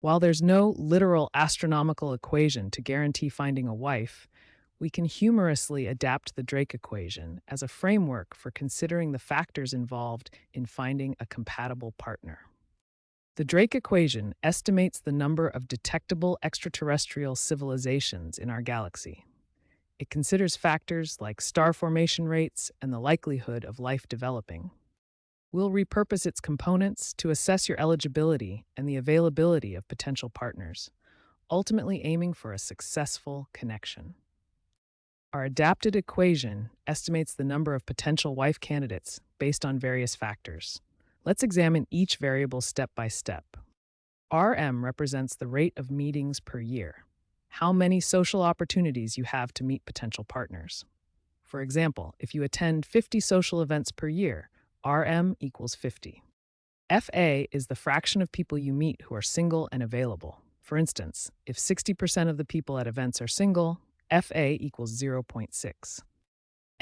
While there's no literal astronomical equation to guarantee finding a wife, we can humorously adapt the Drake equation as a framework for considering the factors involved in finding a compatible partner. The Drake equation estimates the number of detectable extraterrestrial civilizations in our galaxy. It considers factors like star formation rates and the likelihood of life developing. We'll repurpose its components to assess your eligibility and the availability of potential partners, ultimately aiming for a successful connection. Our adapted equation estimates the number of potential wife candidates based on various factors. Let's examine each variable step by step. RM represents the rate of meetings per year, how many social opportunities you have to meet potential partners. For example, if you attend 50 social events per year, RM equals 50. FA is the fraction of people you meet who are single and available. For instance, if 60% of the people at events are single, FA equals 0.6.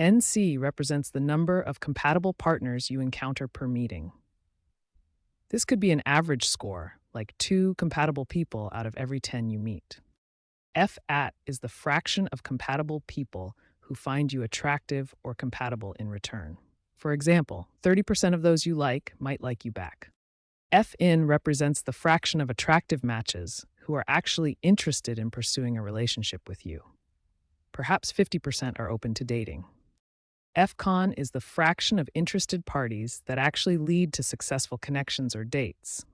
NC represents the number of compatible partners you encounter per meeting. This could be an average score, like 2 compatible people out of every 10 you meet. FAT is the fraction of compatible people who find you attractive or compatible in return. For example, 30% of those you like might like you back. FIN represents the fraction of attractive matches who are actually interested in pursuing a relationship with you. Perhaps 50% are open to dating. FCON is the fraction of interested parties that actually lead to successful connections or dates.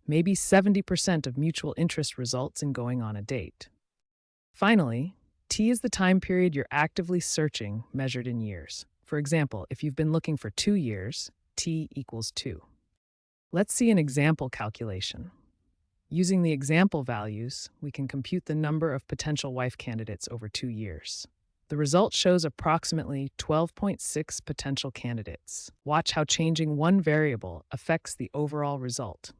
Maybe 70% of mutual interest results in going on a date. Finally, T is the time period you're actively searching, measured in years. For example, if you've been looking for 2 years, T equals 2. Let's see an example calculation. Using the example values, we can compute the number of potential wife candidates over 2 years. The result shows approximately 12.6 potential candidates. Watch how changing one variable affects the overall result.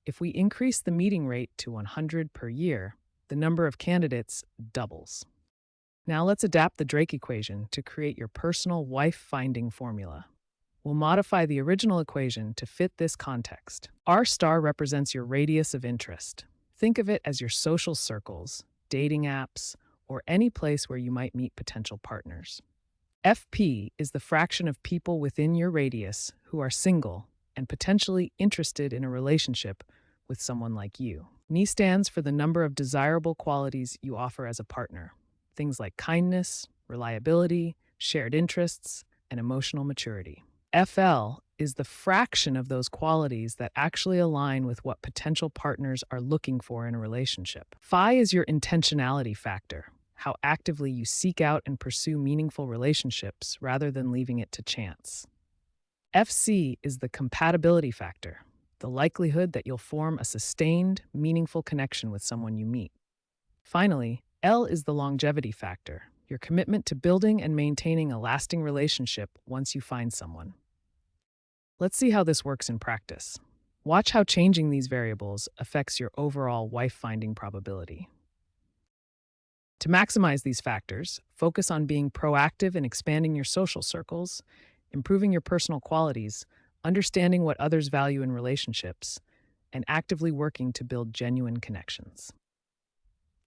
If we increase the meeting rate to 100 per year, the number of candidates doubles. Now let's adapt the Drake equation to create your personal wife-finding formula. We'll modify the original equation to fit this context. R star represents your radius of interest. Think of it as your social circles, dating apps, or any place where you might meet potential partners. FP is the fraction of people within your radius who are single and potentially interested in a relationship with someone like you. NE stands for the number of desirable qualities you offer as a partner. Things like kindness, reliability, shared interests, and emotional maturity. FL is the fraction of those qualities that actually align with what potential partners are looking for in a relationship. Phi is your intentionality factor, how actively you seek out and pursue meaningful relationships rather than leaving it to chance. FC is the compatibility factor, the likelihood that you'll form a sustained, meaningful connection with someone you meet. Finally, L is the longevity factor, your commitment to building and maintaining a lasting relationship once you find someone. Let's see how this works in practice. Watch how changing these variables affects your overall wife-finding probability. To maximize these factors, focus on being proactive in expanding your social circles, improving your personal qualities, understanding what others value in relationships, and actively working to build genuine connections.